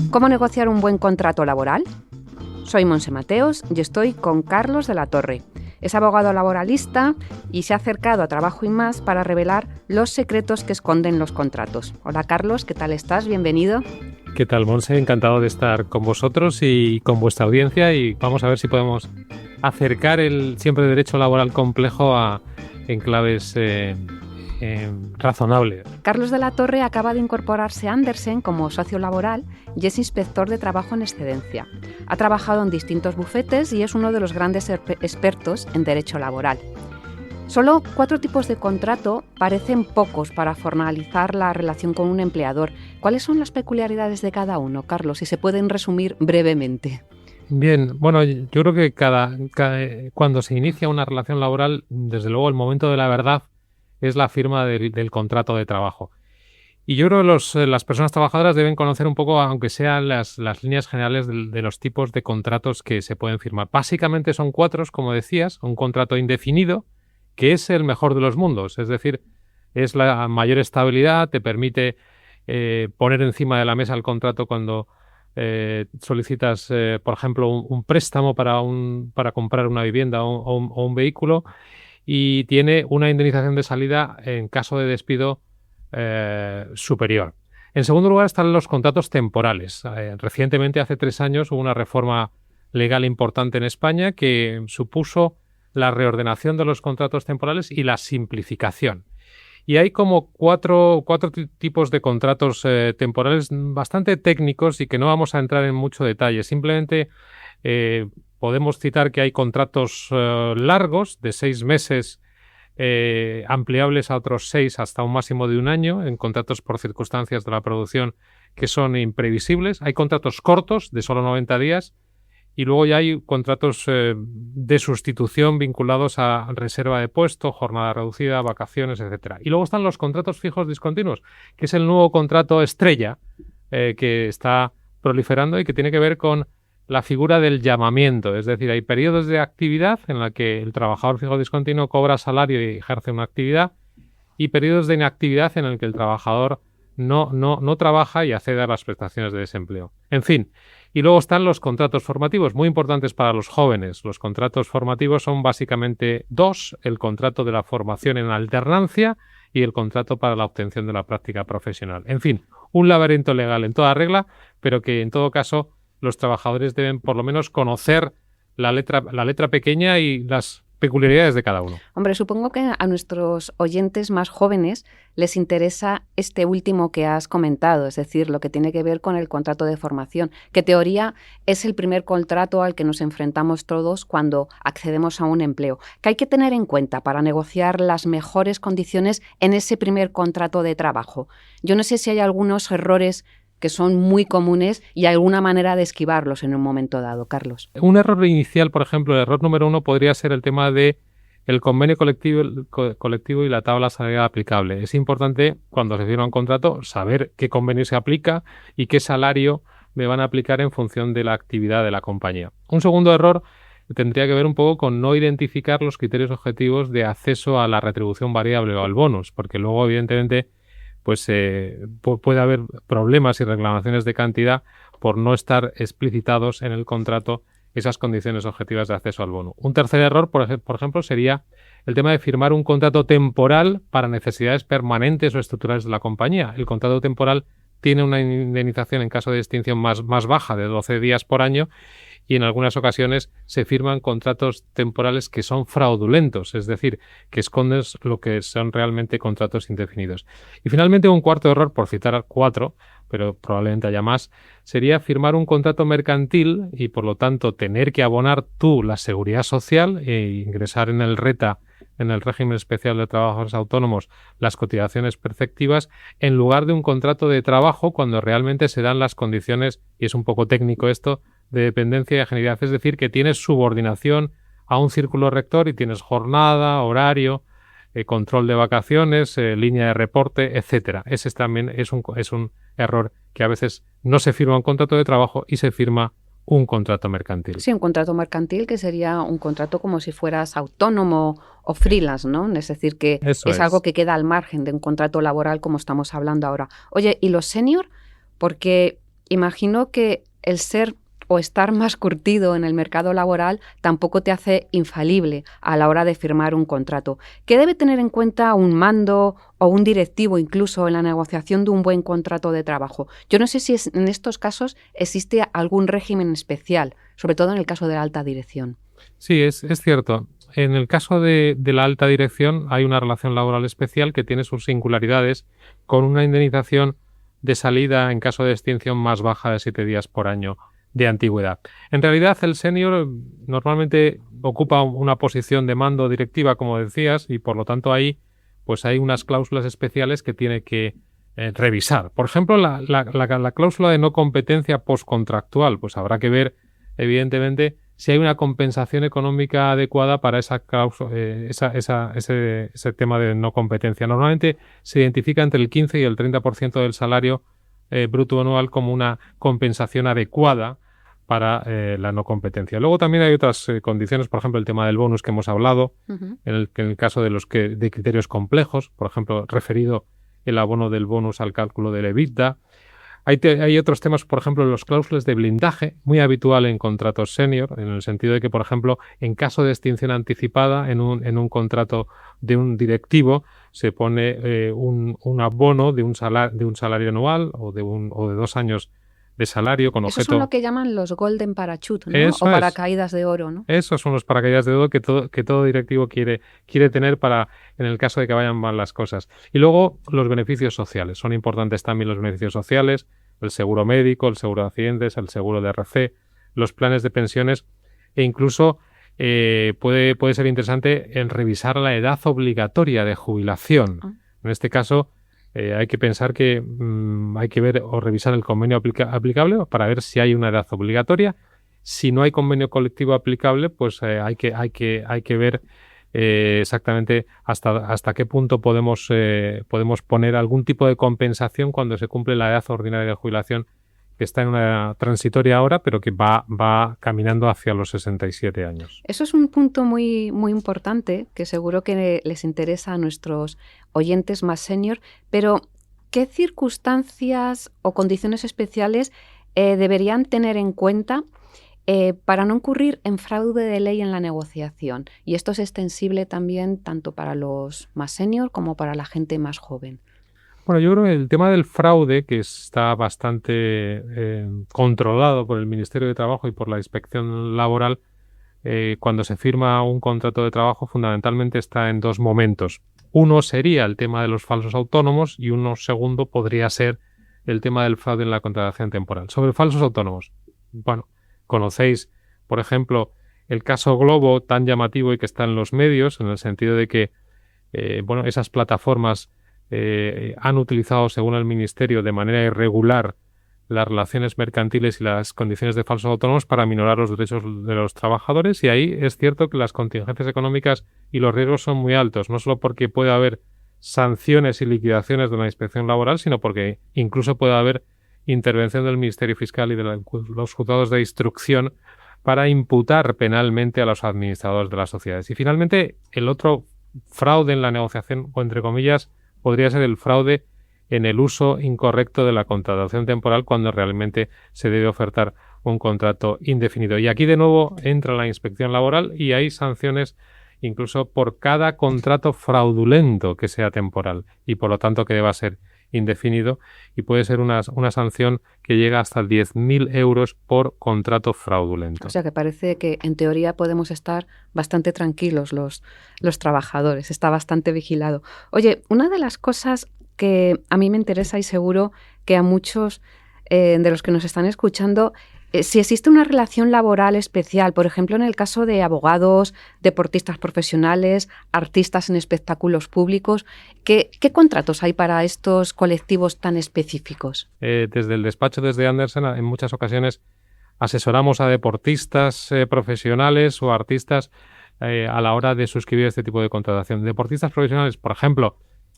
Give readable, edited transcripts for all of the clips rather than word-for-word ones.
¿Cómo negociar un buen contrato laboral? Soy Monse Mateos y estoy con Carlos de la Torre. Es abogado laboralista y se ha acercado a Trabajo y Más para revelar los secretos que esconden los contratos. Hola Carlos, ¿qué tal estás? Bienvenido. ¿Qué tal, Monse? Encantado de estar con vosotros y con vuestra audiencia, y vamos a ver si podemos acercar el siempre derecho laboral complejo a enclaves razonables. Carlos de la Torre acaba de incorporarse a Andersen como socio laboral y es inspector de trabajo en excedencia. Ha trabajado en distintos bufetes y es uno de los grandes expertos en derecho laboral. Solo 4 tipos de contrato parecen pocos para formalizar la relación con un empleador. ¿Cuáles son las peculiaridades de cada uno, Carlos? Si se pueden resumir brevemente. Bien, bueno, yo creo que cuando se inicia una relación laboral, desde luego el momento de la verdad es la firma del contrato de trabajo. Y yo creo que las personas trabajadoras deben conocer un poco, aunque sean las líneas generales de los tipos de contratos que se pueden firmar. Básicamente son 4, como decías: un contrato indefinido, que es el mejor de los mundos, es decir, es la mayor estabilidad, te permite poner encima de la mesa el contrato cuando solicitas, por ejemplo, un préstamo para comprar una vivienda o un vehículo, y tiene una indemnización de salida en caso de despido superior. En segundo lugar están los contratos temporales. Recientemente, hace 3 años, hubo una reforma legal importante en España que supuso la reordenación de los contratos temporales y la simplificación. Y hay como cuatro tipos de contratos temporales bastante técnicos y que no vamos a entrar en mucho detalle. Simplemente podemos citar que hay contratos largos de 6 meses, ampliables a otros 6 hasta un máximo de 1 año, en contratos por circunstancias de la producción que son imprevisibles. Hay contratos cortos de solo 90 días. Y luego ya hay contratos de sustitución vinculados a reserva de puesto, jornada reducida, vacaciones, etcétera. Y luego están los contratos fijos discontinuos, que es el nuevo contrato estrella que está proliferando y que tiene que ver con la figura del llamamiento. Es decir, hay periodos de actividad en la que el trabajador fijo discontinuo cobra salario y ejerce una actividad, y periodos de inactividad en el que el trabajador no trabaja y accede a las prestaciones de desempleo. En fin. Y luego están los contratos formativos, muy importantes para los jóvenes. Los contratos formativos son básicamente 2, el contrato de la formación en alternancia y el contrato para la obtención de la práctica profesional. En fin, un laberinto legal en toda regla, pero que en todo caso los trabajadores deben por lo menos conocer la letra pequeña y las peculiaridades de cada uno. Hombre, supongo que a nuestros oyentes más jóvenes les interesa este último que has comentado, es decir, lo que tiene que ver con el contrato de formación, que en teoría es el primer contrato al que nos enfrentamos todos cuando accedemos a un empleo. ¿Qué hay que tener en cuenta para negociar las mejores condiciones en ese primer contrato de trabajo? Yo no sé si hay algunos errores que son muy comunes y alguna manera de esquivarlos en un momento dado, Carlos. Un error inicial, por ejemplo, el error número 1 podría ser el tema de el convenio colectivo y la tabla salarial aplicable. Es importante, cuando se firma un contrato, saber qué convenio se aplica y qué salario me van a aplicar en función de la actividad de la compañía. Un segundo error tendría que ver un poco con no identificar los criterios objetivos de acceso a la retribución variable o al bonus, porque luego, evidentemente, pues puede haber problemas y reclamaciones de cantidad por no estar explicitados en el contrato esas condiciones objetivas de acceso al bono. Un tercer error, por ejemplo, sería el tema de firmar un contrato temporal para necesidades permanentes o estructurales de la compañía. El contrato temporal tiene una indemnización en caso de extinción más baja, de 12 días por año, y en algunas ocasiones se firman contratos temporales que son fraudulentos, es decir, que esconden lo que son realmente contratos indefinidos. Y finalmente, un cuarto error, por citar 4, pero probablemente haya más, sería firmar un contrato mercantil y, por lo tanto, tener que abonar tú la seguridad social e ingresar en el RETA, en el régimen especial de trabajadores autónomos, las cotizaciones perceptivas, en lugar de un contrato de trabajo, cuando realmente se dan las condiciones, y es un poco técnico esto, de dependencia y ajenidad, es decir, que tienes subordinación a un círculo rector y tienes jornada, horario, control de vacaciones, línea de reporte, etcétera. Ese también es un error, que a veces no se firma un contrato de trabajo y se firma un contrato mercantil. Sí, un contrato mercantil, que sería un contrato como si fueras autónomo o freelance, ¿no? Es decir, que es algo que queda al margen de un contrato laboral como estamos hablando ahora. Oye, ¿y los senior? Porque imagino que el ser o estar más curtido en el mercado laboral tampoco te hace infalible a la hora de firmar un contrato. ¿Qué debe tener en cuenta un mando o un directivo incluso en la negociación de un buen contrato de trabajo? Yo no sé si en estos casos existe algún régimen especial, sobre todo en el caso de la alta dirección. Sí, es cierto. En el caso de la alta dirección hay una relación laboral especial que tiene sus singularidades, con una indemnización de salida en caso de extinción más baja de 7 días por año de antigüedad. En realidad, el senior normalmente ocupa una posición de mando directiva, como decías, y por lo tanto ahí pues hay unas cláusulas especiales que tiene que revisar. Por ejemplo, la cláusula de no competencia postcontractual, pues habrá que ver, evidentemente, si hay una compensación económica adecuada para esa cláusula, ese tema de no competencia. Normalmente se identifica entre el 15 y el 30% del salario bruto anual como una compensación adecuada para la no competencia. Luego también hay otras condiciones, por ejemplo, el tema del bonus que hemos hablado, en el caso de de criterios complejos, por ejemplo, referido el abono del bonus al cálculo del EBITDA. Hay otros temas, por ejemplo, los cláusulas de blindaje, muy habitual en contratos senior, en el sentido de que, por ejemplo, en caso de extinción anticipada, en un contrato de un directivo, se pone un abono de un salario anual o de 2 años de salario con objeto... Esos son lo que llaman los golden parachute, ¿no? Eso o paracaídas de oro, ¿no? Esos son los paracaídas de oro que todo directivo quiere tener para en el caso de que vayan mal las cosas. Y luego los beneficios sociales. Son importantes también los beneficios sociales, el seguro médico, el seguro de accidentes, el seguro de RC, los planes de pensiones e incluso puede ser interesante en revisar la edad obligatoria de jubilación. En este caso hay que pensar que hay que ver o revisar el convenio aplicable para ver si hay una edad obligatoria. Si no hay convenio colectivo aplicable, pues hay que ver exactamente hasta qué punto podemos poner algún tipo de compensación cuando se cumple la edad ordinaria de jubilación, que está en una transitoria ahora, pero que va caminando hacia los 67 años. Eso es un punto muy, muy importante que seguro que les interesa a nuestros oyentes más senior, pero ¿qué circunstancias o condiciones especiales deberían tener en cuenta para no incurrir en fraude de ley en la negociación? Y esto es extensible también tanto para los más senior como para la gente más joven. Bueno, yo creo que el tema del fraude, que está bastante controlado por el Ministerio de Trabajo y por la Inspección Laboral, cuando se firma un contrato de trabajo, fundamentalmente está en 2 momentos. Uno sería el tema de los falsos autónomos y uno segundo podría ser el tema del fraude en la contratación temporal. Sobre falsos autónomos, bueno, conocéis, por ejemplo, el caso Globo, tan llamativo y que está en los medios, en el sentido de que esas plataformas han utilizado, según el Ministerio, de manera irregular las relaciones mercantiles y las condiciones de falsos autónomos para minorar los derechos de los trabajadores, y ahí es cierto que las contingencias económicas y los riesgos son muy altos, no solo porque puede haber sanciones y liquidaciones de la inspección laboral, sino porque incluso puede haber intervención del Ministerio Fiscal y de los juzgados de instrucción para imputar penalmente a los administradores de las sociedades. Y finalmente, el otro fraude en la negociación, o entre comillas, podría ser el fraude en el uso incorrecto de la contratación temporal cuando realmente se debe ofertar un contrato indefinido. Y aquí de nuevo entra la inspección laboral y hay sanciones incluso por cada contrato fraudulento que sea temporal y por lo tanto que deba ser indefinido, y puede ser una sanción que llega hasta 10.000 euros por contrato fraudulento. O sea que parece que en teoría podemos estar bastante tranquilos los trabajadores, está bastante vigilado. Oye, una de las cosas que a mí me interesa y seguro que a muchos de los que nos están escuchando, si existe una relación laboral especial, por ejemplo, en el caso de abogados, deportistas profesionales, artistas en espectáculos públicos, ¿qué contratos hay para estos colectivos tan específicos? Desde el despacho, desde Andersen, en muchas ocasiones asesoramos a deportistas profesionales o artistas a la hora de suscribir este tipo de contratación. Deportistas profesionales, por ejemplo,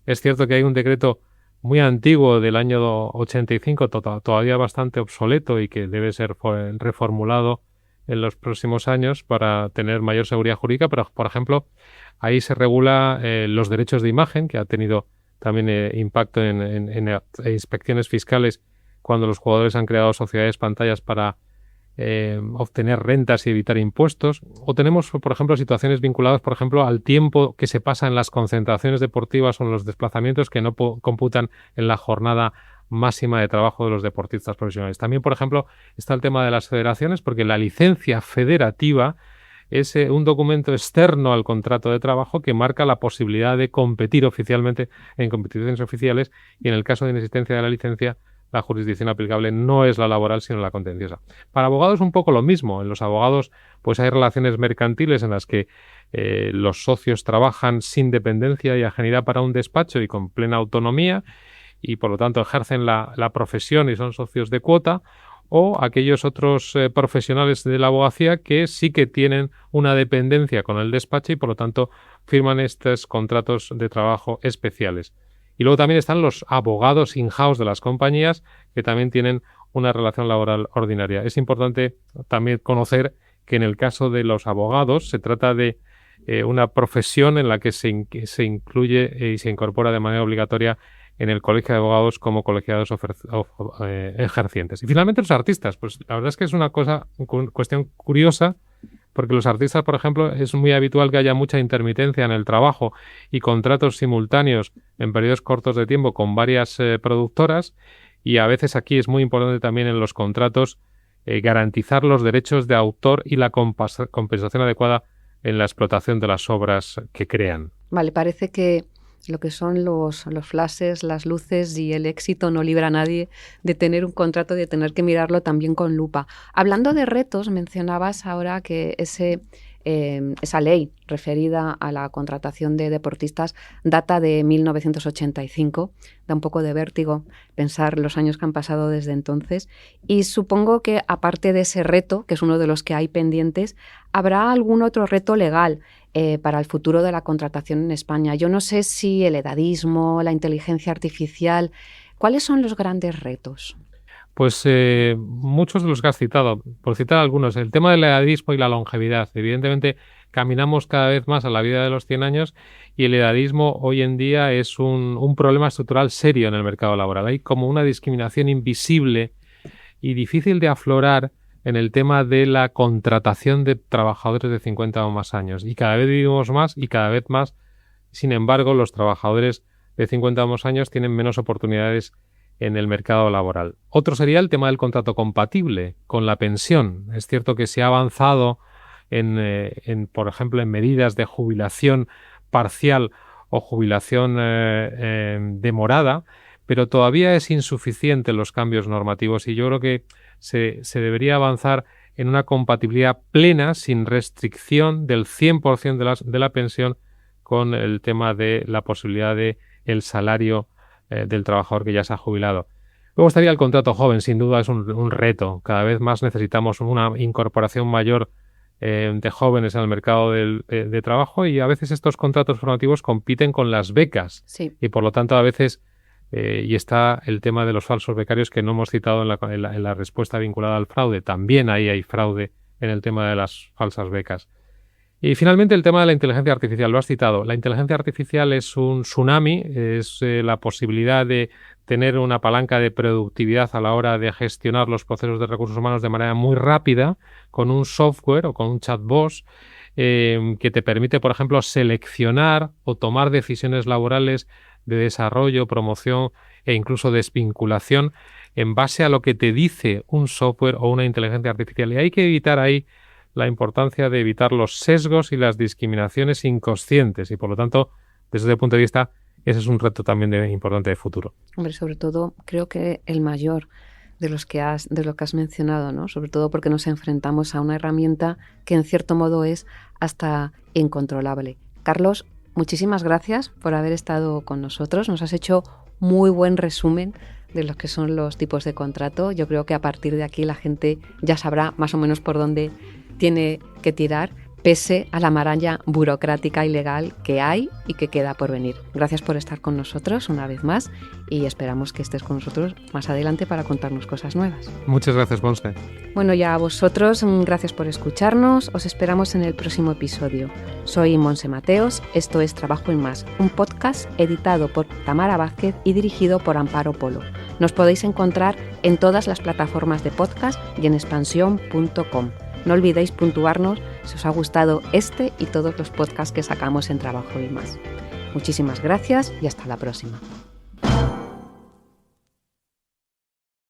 es cierto que hay un decreto muy antiguo del año 85, todavía bastante obsoleto y que debe ser reformulado en los próximos años para tener mayor seguridad jurídica, pero por ejemplo ahí se regula los derechos de imagen, que ha tenido también impacto en inspecciones fiscales cuando los jugadores han creado sociedades pantallas para obtener rentas y evitar impuestos. O tenemos, por ejemplo, situaciones vinculadas, por ejemplo, al tiempo que se pasa en las concentraciones deportivas o en los desplazamientos que no computan en la jornada máxima de trabajo de los deportistas profesionales. También, por ejemplo, está el tema de las federaciones, porque la licencia federativa es un documento externo al contrato de trabajo que marca la posibilidad de competir oficialmente en competiciones oficiales, y en el caso de inexistencia de la licencia, la jurisdicción aplicable no es la laboral, sino la contenciosa. Para abogados un poco lo mismo. En los abogados pues hay relaciones mercantiles en las que los socios trabajan sin dependencia y ajenidad para un despacho y con plena autonomía, y por lo tanto ejercen la profesión y son socios de cuota, o aquellos otros profesionales de la abogacía que sí que tienen una dependencia con el despacho y por lo tanto firman estos contratos de trabajo especiales. Y luego también están los abogados in-house de las compañías, que también tienen una relación laboral ordinaria. Es importante también conocer que en el caso de los abogados se trata de una profesión en la que se incluye y se incorpora de manera obligatoria en el colegio de abogados como colegiados ejercientes. Y finalmente los artistas, pues la verdad es que es una cuestión curiosa, porque los artistas, por ejemplo, es muy habitual que haya mucha intermitencia en el trabajo y contratos simultáneos en periodos cortos de tiempo con varias productoras, y a veces aquí es muy importante también en los contratos garantizar los derechos de autor y la compensación adecuada en la explotación de las obras que crean. Vale, parece que lo que son los flashes, las luces y el éxito no libra a nadie de tener un contrato y de tener que mirarlo también con lupa. Hablando de retos, mencionabas ahora que esa ley referida a la contratación de deportistas data de 1985. Da un poco de vértigo pensar los años que han pasado desde entonces. Y supongo que aparte de ese reto, que es uno de los que hay pendientes, habrá algún otro reto legal para el futuro de la contratación en España. Yo no sé si el edadismo, la inteligencia artificial, ¿cuáles son los grandes retos? Pues muchos de los que has citado, por citar algunos, el tema del edadismo y la longevidad. Evidentemente caminamos cada vez más a la vida de los 100 años y el edadismo hoy en día es un problema estructural serio en el mercado laboral. Hay como una discriminación invisible y difícil de aflorar en el tema de la contratación de trabajadores de 50 o más años. Y cada vez vivimos más y cada vez más, sin embargo, los trabajadores de 50 o más años tienen menos oportunidades en el mercado laboral. Otro sería el tema del contrato compatible con la pensión. Es cierto que se ha avanzado por ejemplo, en medidas de jubilación parcial o jubilación demorada, pero todavía es insuficiente los cambios normativos, y yo creo que se debería avanzar en una compatibilidad plena, sin restricción del 100% de la pensión con el tema de la posibilidad de el salario del trabajador que ya se ha jubilado. Luego estaría el contrato joven. Sin duda es un reto. Cada vez más necesitamos una incorporación mayor de jóvenes en el mercado de trabajo, y a veces estos contratos formativos compiten con las becas. Sí. Y por lo tanto a veces y está el tema de los falsos becarios, que no hemos citado en la respuesta vinculada al fraude. También ahí hay fraude en el tema de las falsas becas. Y finalmente el tema de la inteligencia artificial, lo has citado. La inteligencia artificial es un tsunami, es la posibilidad de tener una palanca de productividad a la hora de gestionar los procesos de recursos humanos de manera muy rápida, con un software o con un chatbot que te permite, por ejemplo, seleccionar o tomar decisiones laborales de desarrollo, promoción e incluso desvinculación en base a lo que te dice un software o una inteligencia artificial. Y hay que evitar ahí la importancia de evitar los sesgos y las discriminaciones inconscientes, y por lo tanto, desde ese punto de vista, ese es un reto también importante de futuro. Hombre, sobre todo creo que el mayor de lo que has mencionado, ¿no? Sobre todo porque nos enfrentamos a una herramienta que en cierto modo es hasta incontrolable. Carlos, muchísimas gracias por haber estado con nosotros. Nos has hecho muy buen resumen de lo que son los tipos de contrato. Yo creo que a partir de aquí la gente ya sabrá más o menos por dónde tiene que tirar, pese a la maraña burocrática y legal que hay y que queda por venir. Gracias por estar con nosotros una vez más, y esperamos que estés con nosotros más adelante para contarnos cosas nuevas. Muchas gracias, Monse. Bueno, ya a vosotros, gracias por escucharnos. Os esperamos en el próximo episodio. Soy Monse Mateos, esto es Trabajo y Más, un podcast editado por Tamara Vázquez y dirigido por Amparo Polo. Nos podéis encontrar en todas las plataformas de podcast y en expansión.com. No olvidéis puntuarnos si os ha gustado este y todos los podcasts que sacamos en Trabajo y Más. Muchísimas gracias y hasta la próxima.